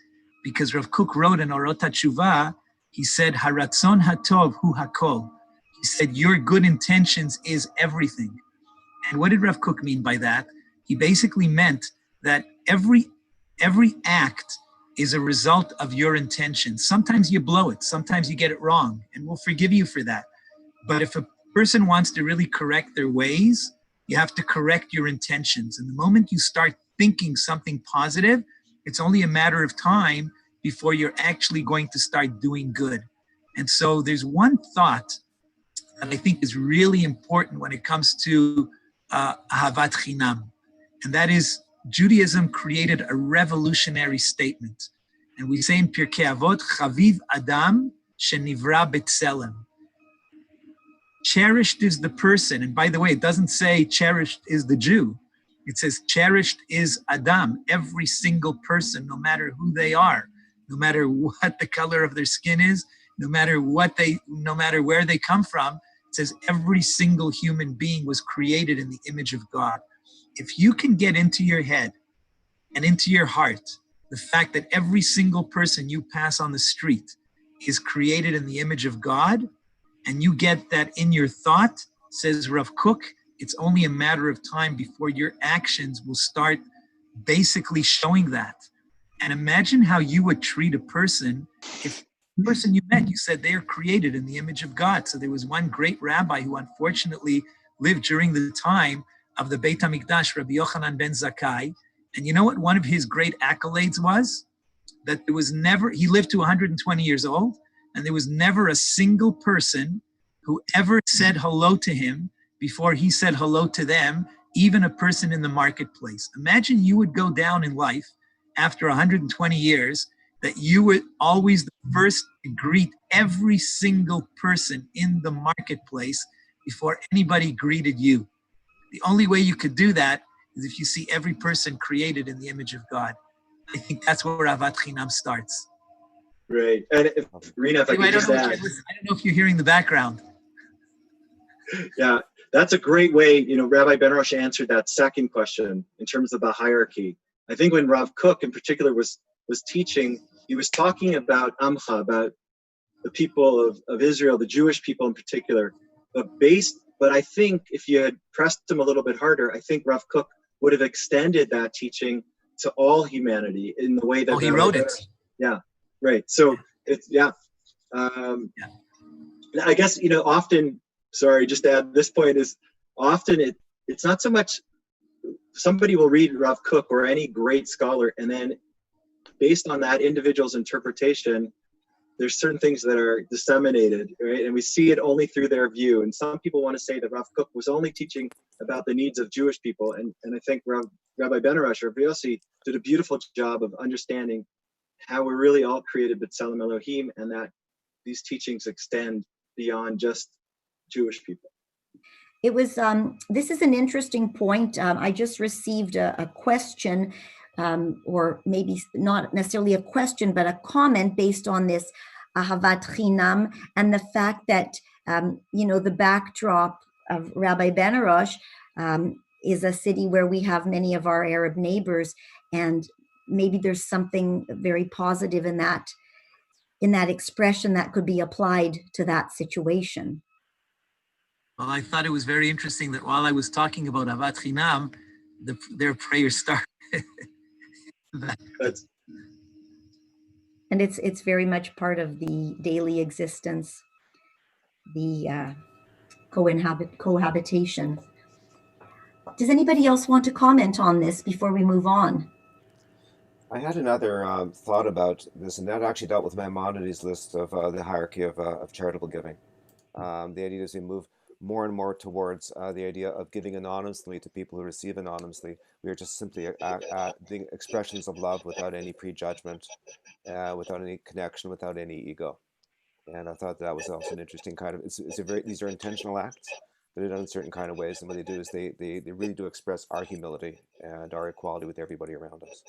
because Rav Kook wrote in Orot HaTshuva, he said, Haratzon hatov hu hakol. He said, your good intentions is everything. And what did Rav Kook mean by that? He basically meant that every act is a result of your intentions. Sometimes you blow it, sometimes you get it wrong, and we'll forgive you for that. But if a person wants to really correct their ways, you have to correct your intentions. And the moment you start thinking something positive, it's only a matter of time before you're actually going to start doing good. And so there's one thought that I think is really important when it comes to Ahavat Chinam. And that is, Judaism created a revolutionary statement. And we say in Pirkei Avot, Chaviv Adam shenivra b'tselem. Cherished is the person. And by the way, it doesn't say cherished is the Jew. It says cherished is Adam, every single person, no matter who they are, no matter what the color of their skin is, no matter where they come from. It says every single human being was created in the image of God. If you can get into your head and into your heart the fact that every single person you pass on the street is created in the image of God, and you get that in your thought, says Rav Kook, it's only a matter of time before your actions will start basically showing that. And imagine how you would treat a person if the person you met, you said they are created in the image of God. So there was one great rabbi who unfortunately lived during the time of the Beit HaMikdash, Rabbi Yochanan ben Zakkai. And you know what one of his great accolades was? That there was never, he lived to 120 years old, and there was never a single person who ever said hello to him before he said hello to them, even a person in the marketplace. Imagine you would go down in life after 120 years, that you were always the first to greet every single person in the marketplace before anybody greeted you. The only way you could do that is if you see every person created in the image of God. I think that's where Ahavat Chinam starts. Right. And Rena, if I could just add. I don't know if you're hearing the background. Yeah, that's a great way. Rabbi Benarroch answered that second question in terms of the hierarchy. I think when Rav Kook in particular was teaching, he was talking about Amcha, about the people of Israel, the Jewish people in particular. But I think if you had pressed him a little bit harder, I think Rav Kook would have extended that teaching to all humanity in the way that he wrote it. Yeah, right. So it's I guess often. Sorry, just to add this point is often it's not so much somebody will read Rav Kook or any great scholar, and then based on that individual's interpretation, there's certain things that are disseminated, right? And we see it only through their view. And some people want to say that Rav Kook was only teaching about the needs of Jewish people. And I think Rabbi Benarroch or Yosef did a beautiful job of understanding how we're really all created b'tselem Elohim, and that these teachings extend beyond just Jewish people. It was, this is an interesting point. I just received a question, or maybe not necessarily a question, but a comment based on this Ahavat Chinam and the fact that, the backdrop of Rabbi Benarroch is a city where we have many of our Arab neighbors, and maybe there's something very positive in that expression that could be applied to that situation. Well, I thought it was very interesting that while I was talking about Avat Chinam, their prayer started. And it's very much part of the daily existence, the cohabitation. Does anybody else want to comment on this before we move on? I had another thought about this, and that actually dealt with Maimonides' list of the hierarchy of charitable giving. The idea is we move more and more towards the idea of giving anonymously to people who receive anonymously. We are just simply being expressions of love without any prejudgment, without any connection, without any ego. And I thought that was also an interesting kind of, these are intentional acts, but they're done in certain kind of ways. And what they do is they really do express our humility and our equality with everybody around us.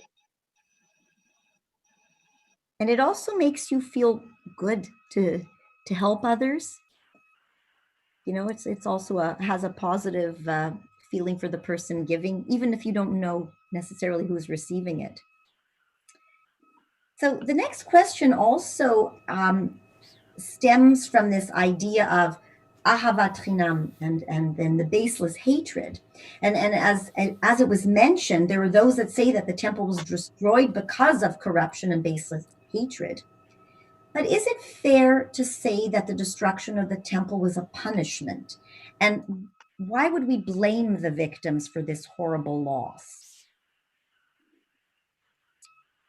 And it also makes you feel good to help others. It's also has a positive feeling for the person giving, even if you don't know necessarily who's receiving it. So the next question also stems from this idea of ahavat chinam and then the baseless hatred. And as it was mentioned, there were those that say that the temple was destroyed because of corruption and baseless hatred. But is it fair to say that the destruction of the temple was a punishment? And why would we blame the victims for this horrible loss?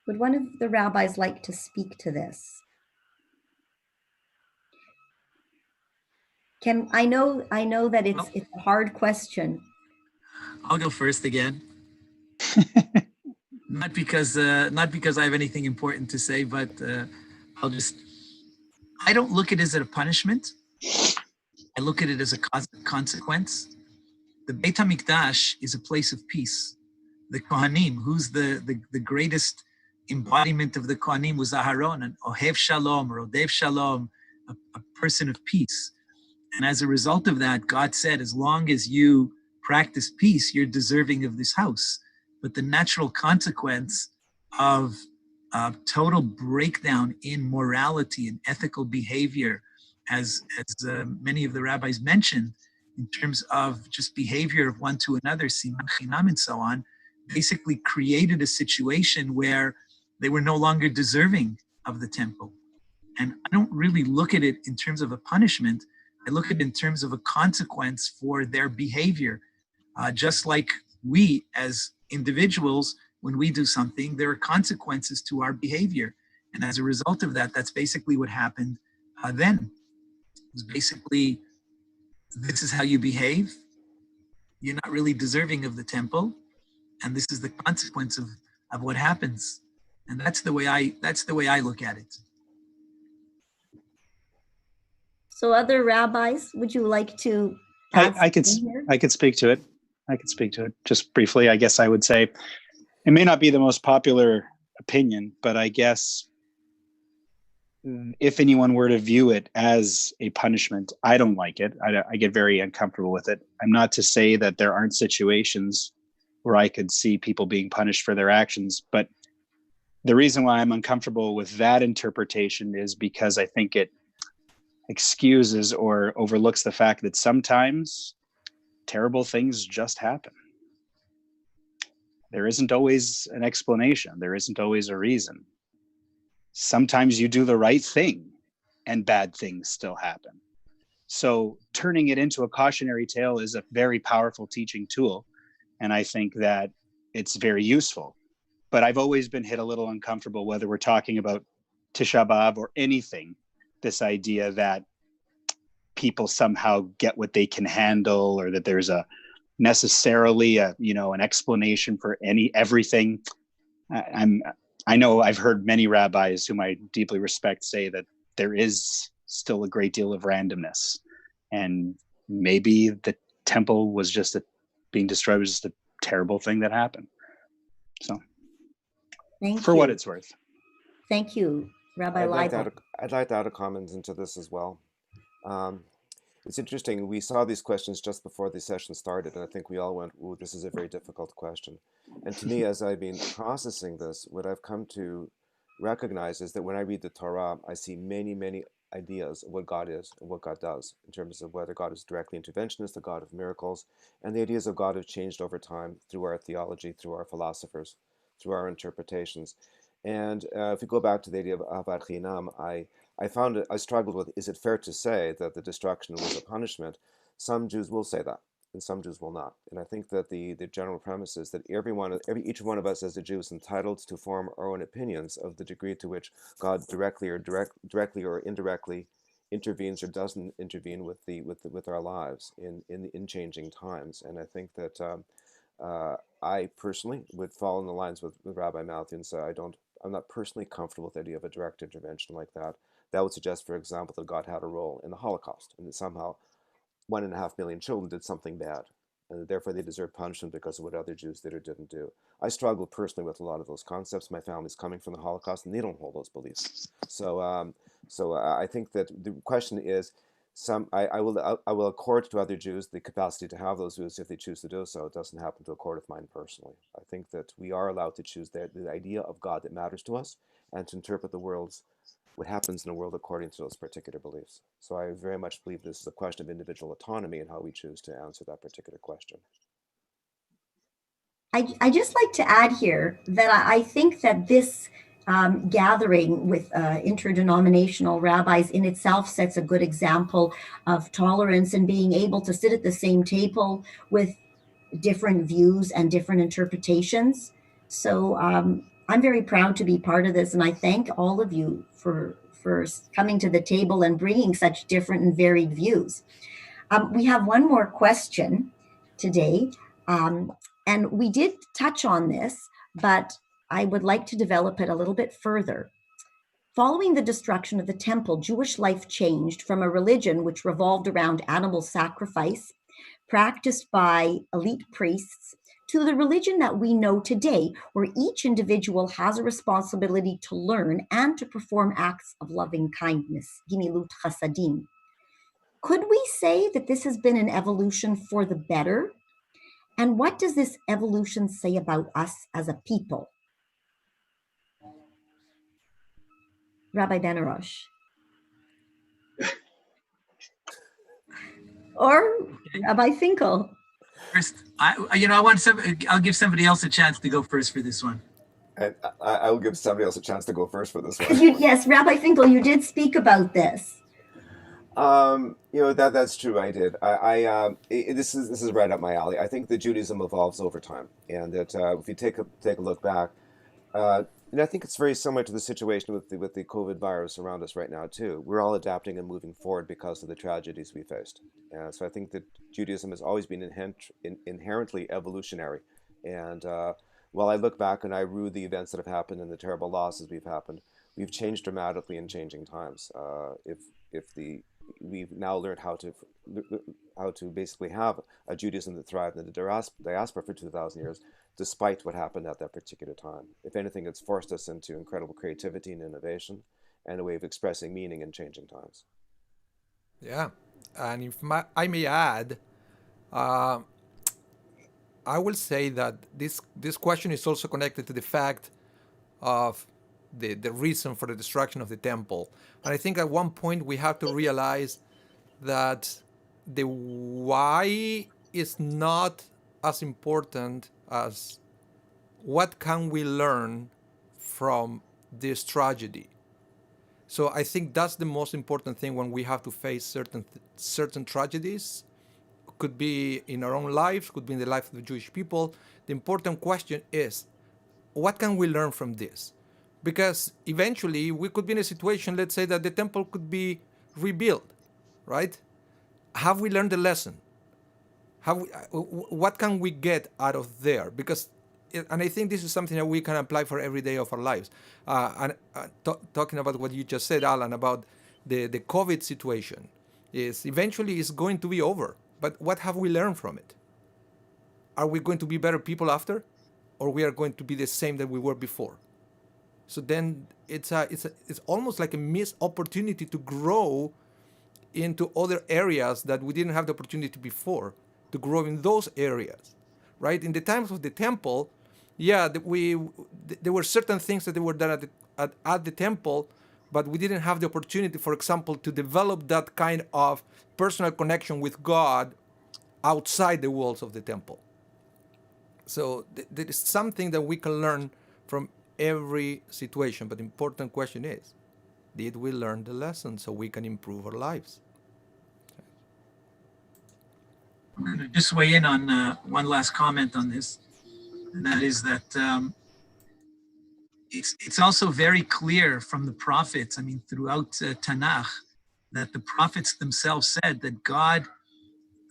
Would one of the rabbis like to speak to this? I know that it's a hard question. I'll go first again. Not because I have anything important to say, but I don't look at it as a punishment. I look at it as a consequence. The Beit HaMikdash is a place of peace. The Kohanim, who's the greatest embodiment of the Kohanim, was Aharon, an Ohev Shalom, Rodev Shalom, a person of peace. And as a result of that, God said, as long as you practice peace, you're deserving of this house. But the natural consequence of total breakdown in morality and ethical behavior, as many of the rabbis mentioned, in terms of just behavior of one to another, siman chinam and so on, basically created a situation where they were no longer deserving of the temple. And I don't really look at it in terms of a punishment. I look at it in terms of a consequence for their behavior. Just like we as individuals, when we do something, there are consequences to our behavior. And as a result of that, that's basically what happened then. It was basically, this is how you behave. You're not really deserving of the temple. And this is the consequence of what happens. And that's the way I look at it. So other rabbis, would you like to I could speak to it. I could speak to it just briefly. I guess I would say it may not be the most popular opinion, but I guess if anyone were to view it as a punishment, I don't like it. I get very uncomfortable with it. I'm not to say that there aren't situations where I could see people being punished for their actions, but the reason why I'm uncomfortable with that interpretation is because I think it excuses or overlooks the fact that sometimes terrible things just happen. There isn't always an explanation. There isn't always a reason. Sometimes you do the right thing and bad things still happen. So turning it into a cautionary tale is a very powerful teaching tool. And I think that it's very useful. But I've always been hit a little uncomfortable, whether we're talking about Tisha B'Av or anything, this idea that people somehow get what they can handle, or that there's necessarily an explanation for everything. I know I've heard many rabbis whom I deeply respect say that there is still a great deal of randomness, and maybe the temple was being destroyed was just a terrible thing that happened. So, for what it's worth. Thank you, Rabbi Leibl. I'd like to add a comment into this as well. It's interesting. We saw these questions just before the session started, and I think we all went, "Ooh, this is a very difficult question." And to me, as I've been processing this, what I've come to recognize is that when I read the Torah, I see many, many ideas of what God is and what God does, in terms of whether God is directly interventionist, the God of miracles, and the ideas of God have changed over time through our theology, through our philosophers, through our interpretations. And if we go back to the idea of Ahavat Chinam, I struggled with, is it fair to say that the destruction was a punishment? Some Jews will say that, and some Jews will not. And I think that the general premise is that each one of us as a Jew is entitled to form our own opinions of the degree to which God directly or indirectly intervenes or doesn't intervene with our lives in changing times. And I think that I personally would fall in the lines with Rabbi Matthew and say I'm not personally comfortable with the idea of a direct intervention like that. That would suggest, for example, that God had a role in the Holocaust, and that somehow 1.5 million children did something bad, and that therefore they deserve punishment because of what other Jews did or didn't do. I struggle personally with a lot of those concepts. My family's coming from the Holocaust, and they don't hold those beliefs. So I think that the question is, I will accord to other Jews the capacity to have those views if they choose to do so. It doesn't happen to accord with mine personally. I think that we are allowed to choose the idea of God that matters to us, and to interpret what happens in the world according to those particular beliefs. So I very much believe this is a question of individual autonomy and how we choose to answer that particular question. I just like to add here that I think that this gathering with interdenominational rabbis in itself sets a good example of tolerance and being able to sit at the same table with different views and different interpretations. So I'm very proud to be part of this, and I thank all of you for coming to the table and bringing such different and varied views. We have one more question today, and we did touch on this, but I would like to develop it a little bit further. Following the destruction of the temple, Jewish life changed from a religion which revolved around animal sacrifice, practiced by elite priests, to the religion that we know today, where each individual has a responsibility to learn and to perform acts of loving kindness, gimilut chasadim. Could we say that this has been an evolution for the better? And what does this evolution say about us as a people? Rabbi Benarroch. Or Rabbi Finkel. First, I'll give somebody else a chance to go first for this one. And I will give somebody else a chance to go first for this one. Yes, Rabbi Finkel, you did speak about this. That's true. I did. This is right up my alley. I think that Judaism evolves over time, and that if you take a look back, and I think it's very similar to the situation with the COVID virus around us right now too. We're all adapting and moving forward because of the tragedies we faced. So I think that Judaism has always been inherently evolutionary. And while I look back and I rue the events that have happened and the terrible losses we've changed dramatically in changing times. We've now learned how to basically have a Judaism that thrived in the diaspora for 2,000 years, despite what happened at that particular time. If anything, it's forced us into incredible creativity and innovation and a way of expressing meaning in changing times. Yeah, and if I may add, I will say that this question is also connected to the fact of the reason for the destruction of the temple. And I think at one point we have to realize that the why is not as important as what can we learn from this tragedy. So I think that's the most important thing when we have to face certain tragedies. Could be in our own lives, could be in the life of the Jewish people. The important question is, what can we learn from this? Because eventually we could be in a situation, let's say, that the temple could be rebuilt, right? Have we learned the lesson? What can we get out of there? Because, and I think this is something that we can apply for every day of our lives. Talking about what you just said, Allan, about the COVID situation, is eventually it's going to be over. But what have we learned from it? Are we going to be better people after, or we are going to be the same that we were before? So then it's almost like a missed opportunity to grow into other areas that we didn't have the opportunity before, to grow in those areas, right? In the times of the temple, yeah, there were certain things that they were done at the temple, but we didn't have the opportunity, for example, to develop that kind of personal connection with God outside the walls of the temple. So there is something that we can learn from every situation, but the important question is, did we learn the lesson so we can improve our lives? I'm going to just weigh in on one last comment on this, and that is that it's also very clear from the prophets, I mean, throughout Tanakh, that the prophets themselves said that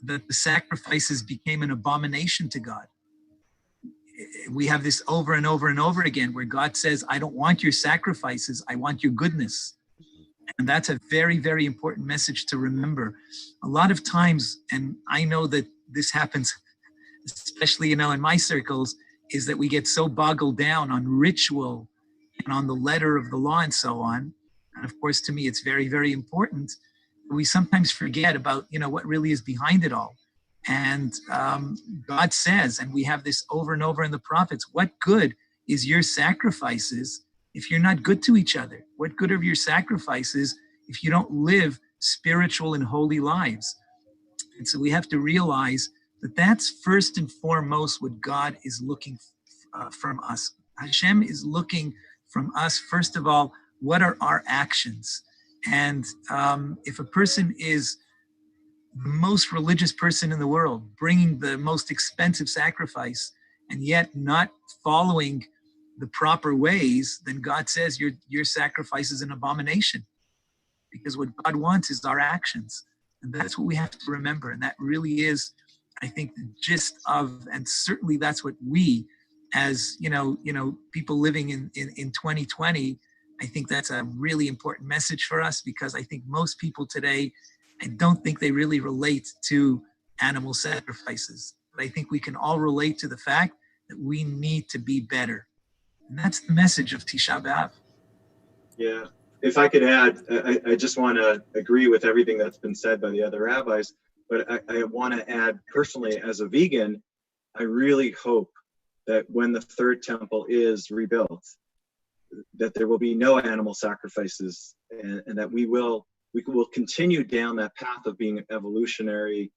that the sacrifices became an abomination to God. We have this over and over and over again where God says, I don't want your sacrifices, I want your goodness. And that's a very, very important message to remember. A lot of times, and I know that this happens, especially, in my circles, is that we get so boggled down on ritual and on the letter of the law and so on. And of course, to me, it's very, very important. We sometimes forget about, what really is behind it all. And God says, and we have this over and over in the prophets, what good is your sacrifices if you're not good to each other? What good are your sacrifices if you don't live spiritual and holy lives? And so we have to realize that that's first and foremost what God is looking from us. Hashem is looking from us, first of all, what are our actions? And if a person is the most religious person in the world, bringing the most expensive sacrifice, and yet not following the proper ways, then God says your sacrifice is an abomination. Because what God wants is our actions. And that's what we have to remember. And that really is, I think, the gist of, and certainly that's what we, as people living in 2020, I think that's a really important message for us, because I think most people today, I don't think they really relate to animal sacrifices. But I think we can all relate to the fact that we need to be better. And that's the message of Tisha B'Av. Yeah. If I could add, I just want to agree with everything that's been said by the other rabbis, but I want to add personally, as a vegan, I really hope that when the third temple is rebuilt, that there will be no animal sacrifices, and that we will continue down that path of being evolutionary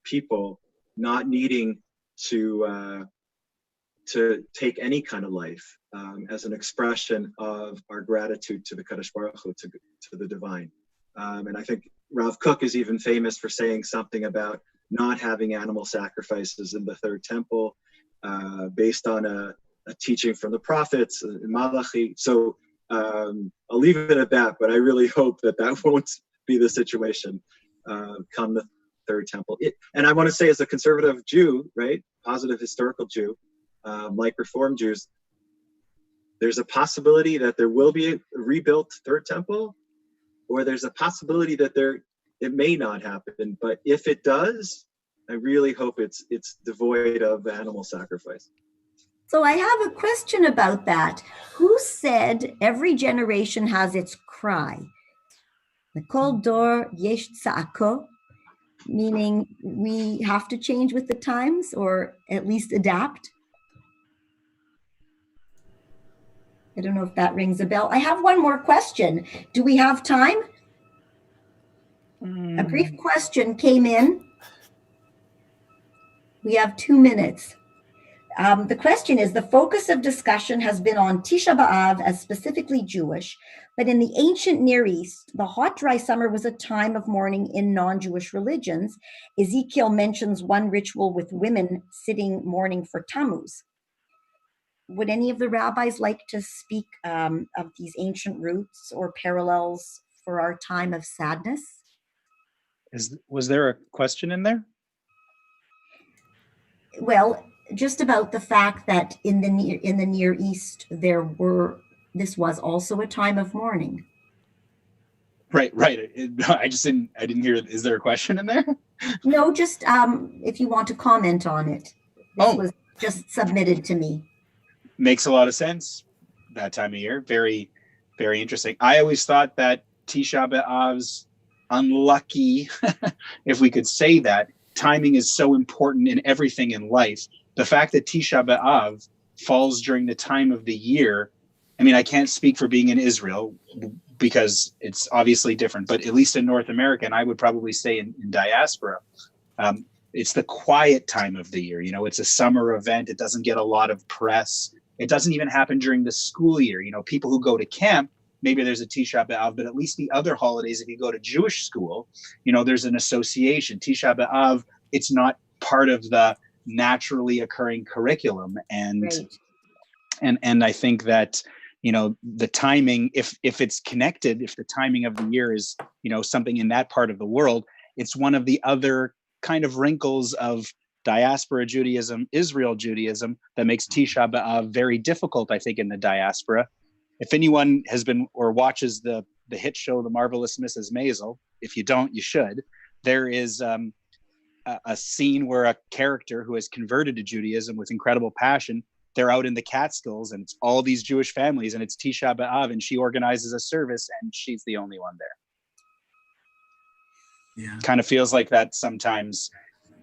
people, not needing to take any kind of life as an expression of our gratitude to the Kadosh Baruch Hu, to the divine. And I think Rav Kook is even famous for saying something about not having animal sacrifices in the third temple, based on a teaching from the prophets in Malachi. So I'll leave it at that, but I really hope that won't be the situation come the third temple. And I want to say, as a conservative Jew, right, positive historical Jew, like Reform Jews, there's a possibility that there will be a rebuilt third temple, or there's a possibility that it may not happen. But if it does, I really hope it's devoid of animal sacrifice. So I have a question about that. Who said every generation has its cry? Kol dor yesh tza'ako, meaning we have to change with the times, or at least adapt. I don't know if that rings a bell. I have one more question. Do we have time? A brief question came in. We have 2 minutes. The question is, the focus of discussion has been on Tisha B'Av as specifically Jewish, but in the ancient Near East, the hot, dry summer was a time of mourning in non-Jewish religions. Ezekiel mentions one ritual with women sitting mourning for Tammuz. Would any of the rabbis like to speak of these ancient roots or parallels for our time of sadness? Was there a question in there? Well, just about the fact that in the Near East, this was also a time of mourning. Right. I didn't hear. Is there a question in there? No, just if you want to comment on it. This was just submitted to me. Makes a lot of sense. That time of year, very, very interesting. I always thought that Tisha B'Av's unlucky, if we could say that, timing is so important in everything in life. The fact that Tisha B'Av falls during the time of the year, I mean, I can't speak for being in Israel because it's obviously different, but at least in North America, and I would probably say in diaspora, it's the quiet time of the year. You know, it's a summer event. It doesn't get a lot of press. It doesn't even happen during the school year. You know, people who go to camp, maybe there's a Tisha B'Av, but at least the other holidays, if you go to Jewish school, you know, there's an association. Tisha B'Av, it's not part of the naturally occurring curriculum. And right. and I think that, you know, the timing, if it's connected, if the timing of the year is, you know, something in that part of the world, it's one of the other kind of wrinkles of diaspora Judaism, Israel Judaism, that makes Tisha B'Av very difficult, I think, in the diaspora. If anyone has been or watches the hit show, The Marvelous Mrs. Maisel, if you don't, you should. There is a scene where a character who has converted to Judaism with incredible passion, they're out in the Catskills and it's all these Jewish families and it's Tisha B'Av and she organizes a service and she's the only one there. Yeah. Kind of feels like that sometimes,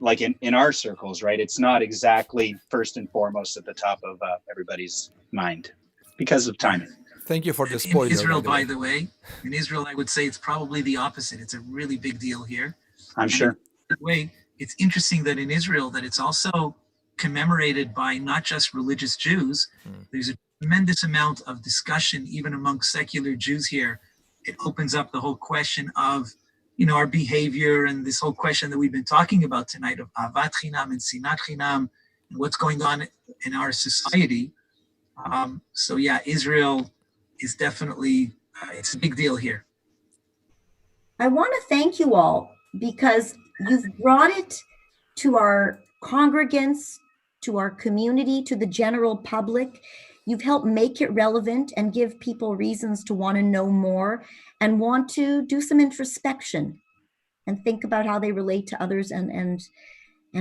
like in our circles, right? It's not exactly first and foremost at the top of everybody's mind because of timing. Thank you for the spoiler. In Israel, by the way, in Israel, I would say it's probably the opposite. It's a really big deal here. I'm sure. By the way, it's interesting that in Israel that it's also commemorated by not just religious Jews. There's a tremendous amount of discussion even amongst secular Jews here. It opens up the whole question of, you know, our behavior and this whole question that we've been talking about tonight of avat chinam and sinat chinam and what's going on in our society. So yeah, Israel is definitely, it's a big deal here. I want to thank you all because you've brought it to our congregants, to our community, to the general public. You've helped make it relevant and give people reasons to want to know more and want to do some introspection and think about how they relate to others and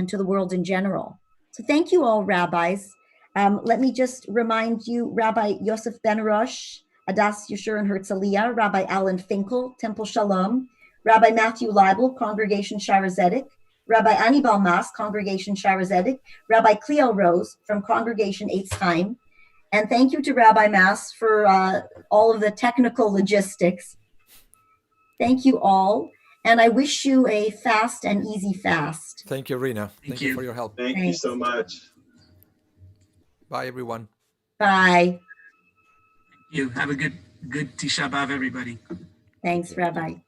to the world in general. So thank you all, rabbis. Let me just remind you, Rabbi Yosef Benarroch, Adas Yeshurun Herzlia, Rabbi Allan Finkel, Temple Shalom, Rabbi Matthew Leibl, Congregation Shaarey Zedek, Rabbi Aníbal Mas, Congregation Shaarey Zedek, Rabbi Kliel Rose from Congregation Eitz Chaim. And thank you to Rabbi Mas for all of the technical logistics. Thank you all. And I wish you a fast and easy fast. Thank you, Rena. Thank you for your help. Thank you so much. Bye, everyone. Bye. Thank you. Have a good Tisha B'Av, everybody. Thanks, Rabbi.